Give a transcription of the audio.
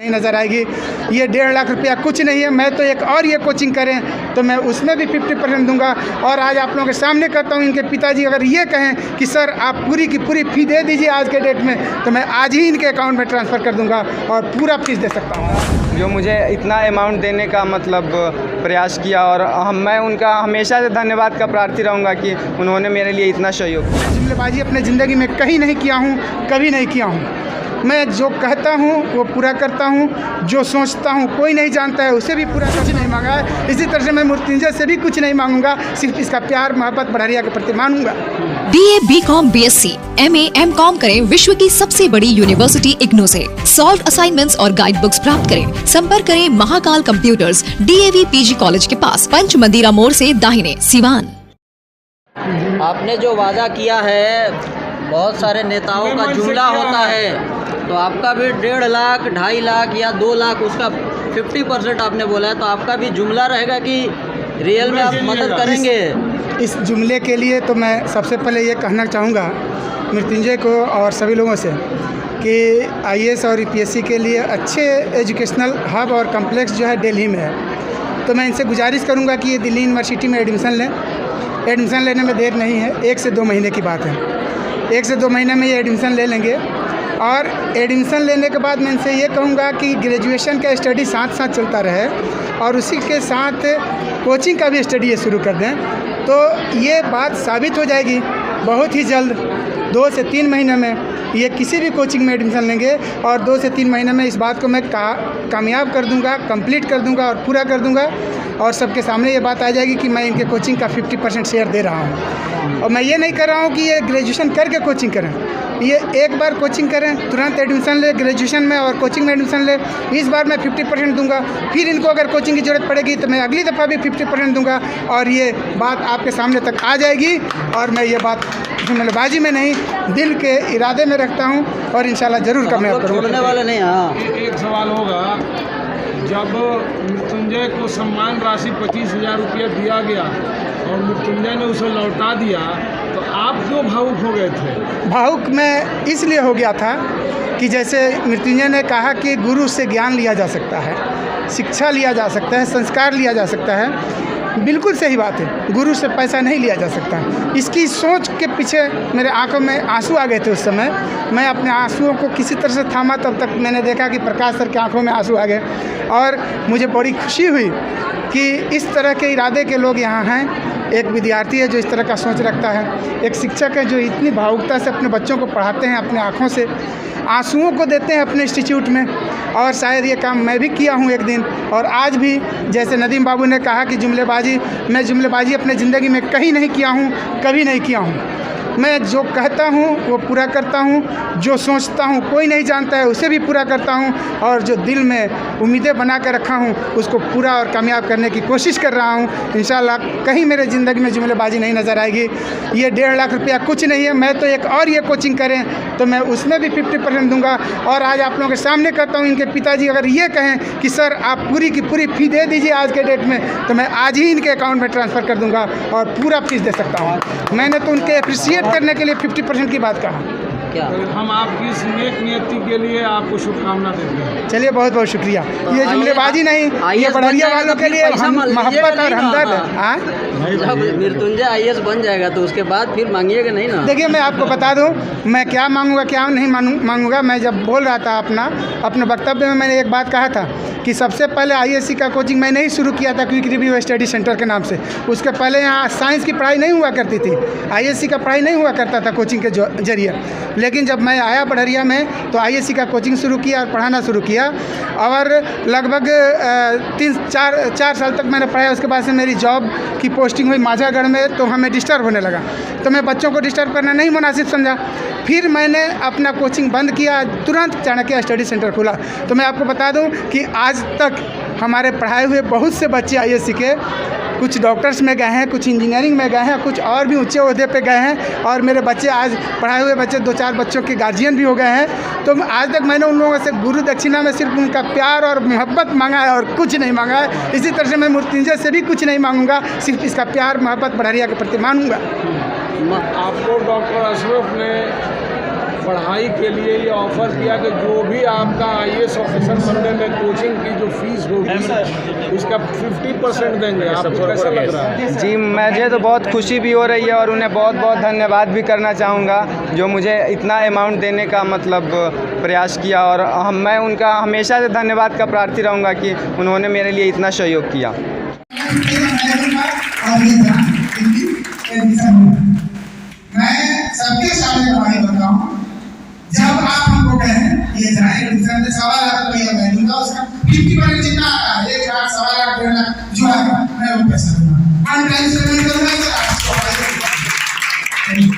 नहीं नज़र आएगी। ये 1.5 लाख रुपया कुछ नहीं है। मैं तो एक और ये कोचिंग करें तो मैं उसमें भी 50% दूंगा। और आज आप लोगों के सामने करता हूँ, इनके पिताजी अगर ये कहें कि सर आप पूरी की पूरी फ़ी दे दीजिए आज के डेट में, तो मैं आज ही इनके अकाउंट में ट्रांसफ़र कर दूंगा और पूरा फीस दे सकता हूँ। जो मुझे इतना अमाउंट देने का मतलब प्रयास किया, और मैं उनका हमेशा से धन्यवाद का प्रार्थी रहूँगा कि उन्होंने मेरे लिए इतना सहयोग किया। जुमलेबाजी अपने ज़िंदगी में कहीं नहीं किया हूँ, कभी नहीं किया हूँ। मैं जो कहता हूँ वो पूरा करता हूँ, जो सोचता हूँ कोई नहीं जानता है उसे भी पूरा कुछ नहीं मांगा है। इसी तरह से मैं मृत्युंजय से भी कुछ नहीं मांगूंगा, सिर्फ इसका प्यार मोहब्बत बढ़ारिया के प्रति मांगूंगा। BA, BCom, BSc, MA, MCom करें विश्व की सबसे बड़ी यूनिवर्सिटी इग्नू से। सॉल्व असाइनमेंट्स और गाइड बुक्स प्राप्त करें। संपर्क करें Mahakal computers, DAV PG college के पास, पंच मंदिरा मोड़ से दाहिने, सिवान। आपने जो वादा किया है, बहुत सारे नेताओं का जुमला होता है, तो आपका भी 1.5 लाख, 2.5 लाख या 2 लाख, उसका 50% आपने बोला है, तो आपका भी जुमला रहेगा कि रियल में आप मदद करेंगे? इस जुमले के लिए तो मैं सबसे पहले ये कहना चाहूँगा मृत्युंजय को और सभी लोगों से कि IAS और UPSC के लिए अच्छे एजुकेशनल हब और कम्प्लेक्स जो है दिल्ली में है। तो मैं इनसे गुजारिश करूँगा कि ये दिल्ली यूनिवर्सिटी में एडमिशन लें। एडमिशन लेने में देर नहीं है, 1 से 2 महीने की बात है। 1 से 2 महीने में ये एडमिशन ले लेंगे। और एडमिशन लेने के बाद मैं इनसे ये कहूँगा कि ग्रेजुएशन का स्टडी साथ साथ चलता रहे और उसी के साथ कोचिंग का भी स्टडी ये शुरू कर दें, तो ये बात साबित हो जाएगी बहुत ही जल्द। 2 से 3 महीने में ये किसी भी कोचिंग में एडमिशन लेंगे और 2 से 3 महीने में इस बात को मैं कामयाब कर दूंगा, कंप्लीट कर दूंगा और पूरा कर दूंगा। और सबके सामने ये बात आ जाएगी कि मैं इनके कोचिंग का 50% शेयर दे रहा हूँ। और मैं ये नहीं कर रहा हूँ कि ये ग्रेजुएशन करके कोचिंग करें, ये एक बार कोचिंग करें, तुरंत एडमिशन ले ग्रेजुएशन में और कोचिंग में एडमिशन ले। इस बार मैं 50% दूंगा, फिर इनको अगर कोचिंग की ज़रूरत पड़ेगी तो मैं अगली दफ़ा भी 50% दूंगा और ये बात आपके सामने तक आ जाएगी। और मैं ये बात जुमलेबाजी में नहीं, दिल के इरादे में रखता हूँ और इंशाल्लाह ज़रूर कामयाब करूँगा। छोड़ने वाले नहीं। हाँ, एक सवाल होगा, जब मृत्युंजय को सम्मान राशि 25,000 रुपया दिया गया और मृत्युंजय ने उसे लौटा दिया, तो आप क्यों भावुक हो गए थे? भावुक मैं इसलिए हो गया था कि जैसे मृत्युंजय ने कहा कि गुरु से ज्ञान लिया जा सकता है, शिक्षा लिया जा सकता है, संस्कार लिया जा सकता है। बिल्कुल सही बात है, गुरु से पैसा नहीं लिया जा सकता। इसकी सोच के पीछे मेरे आंखों में आंसू आ गए थे। उस समय मैं अपने आंसुओं को किसी तरह से थामा, तब तक मैंने देखा कि प्रकाश सर के आंखों में आंसू आ गए और मुझे बड़ी खुशी हुई कि इस तरह के इरादे के लोग यहाँ हैं। एक विद्यार्थी है जो इस तरह का सोच रखता है, एक शिक्षक है जो इतनी भावुकता से अपने बच्चों को पढ़ाते हैं, अपने आँखों से आंसुओं को देते हैं अपने इंस्टीट्यूट में। और शायद ये काम मैं भी किया हूँ एक दिन, और आज भी जैसे नदीम बाबू ने कहा कि मैं जुमलेबाजी अपने ज़िंदगी में कहीं नहीं किया हूँ, कभी नहीं किया हूँ। मैं जो कहता हूँ वो पूरा करता हूँ, जो सोचता हूँ कोई नहीं जानता है उसे भी पूरा करता हूँ, और जो दिल में उम्मीदें बना कर रखा हूँ उसको पूरा और कामयाब करने की कोशिश कर रहा हूँ। इंशाल्लाह कहीं मेरे ज़िंदगी में जुमलेबाजी नहीं नज़र आएगी। ये 1.5 लाख रुपया कुछ नहीं है। मैं तो एक और ये कोचिंग करें तो मैं उसमें भी 50% दूंगा। और आज आप लोगों के सामने करता हूँ, इनके पिताजी अगर ये कहें कि सर आप पूरी की पूरी फ़ी दे दीजिए आज के डेट में, तो मैं आज ही इनके अकाउंट में ट्रांसफ़र कर दूँगा और पूरा फीस दे सकता हूँ। मैंने तो उनके अप्रिशिएट करने के लिए 50% की बात कहा। क्या हम आपकी इस नेक नियति के लिए आपको शुभकामना देते हैं। चलिए बहुत बहुत शुक्रिया। ये जुमलेबाजी नहीं, ये बढ़िया वालों के लिए मोहब्बत और हमदर्द। जब मृत्युंजय IAS बन जाएगा तो उसके बाद फिर मांगिएगा नहीं ना? देखिए मैं आपको बता दूं मैं क्या मांगूंगा क्या नहीं मांगूंगा। मैं जब बोल रहा था अपने वक्तव्य में मैंने एक बात कहा था कि सबसे पहले IASC का कोचिंग मैंने ही शुरू किया था, क्विक रिव्यू स्टडी सेंटर के नाम से। उसके पहले यहाँ साइंस की पढ़ाई नहीं हुआ करती थी, IASC का पढ़ाई नहीं हुआ करता था कोचिंग के जरिए। लेकिन जब मैं आया बढ़िया में तो IASC का कोचिंग शुरू किया और पढ़ाना शुरू किया, और लगभग 3-4 साल तक मैंने पढ़ाया। उसके बाद से मेरी जॉब की पोस्टिंग हुई माझागढ़ में, तो हमें डिस्टर्ब होने लगा, तो मैं बच्चों को डिस्टर्ब करना नहीं मुनासिब समझा। फिर मैंने अपना कोचिंग बंद किया, तुरंत चाणक्य स्टडी सेंटर खोला। तो मैं आपको बता दूं कि आज तक हमारे पढ़ाए हुए बहुत से बच्चे IASC के कुछ डॉक्टर्स में गए हैं, कुछ इंजीनियरिंग में गए हैं, कुछ और भी ऊंचे ओहदे पे गए हैं, और मेरे बच्चे आज पढ़ाए हुए बच्चे 2-4 बच्चों के गार्जियन भी हो गए हैं। तो आज तक मैंने उन लोगों से गुरु दक्षिणा में सिर्फ उनका प्यार और मोहब्बत मांगा है और कुछ नहीं मांगा है। इसी तरह से मैं मृत्युंजय से भी कुछ नहीं मांगूंगा, सिर्फ इसका प्यार मोहब्बत बढ़ारिया के प्रति मांगूंगा। आपको डॉक्टर अशरफ ने पढ़ाई के लिए ये ऑफ़र किया कि जो भी आपका IAS ऑफिसर बनने में कोचिंग की जो फीस होगी उसका 50% देंगे। आपको कैसा लग रहा है? जी, मुझे तो बहुत खुशी भी हो रही है और उन्हें बहुत बहुत धन्यवाद भी करना चाहूँगा जो मुझे इतना अमाउंट देने का मतलब प्रयास किया, और मैं उनका हमेशा से धन्यवाद का प्रार्थी रहूँगा कि उन्होंने मेरे लिए इतना सहयोग किया। मैं सबके सामने गवाही बताऊं, जब आप हमको कहें ये जाए एडमिशन में 1.25 लाख रुपया मैं दूंगा, उसका 50% जितना आता है 1 लाख 1.25 लाख 1.5 लाख जो आएगा मैं वो पैसा दूंगा।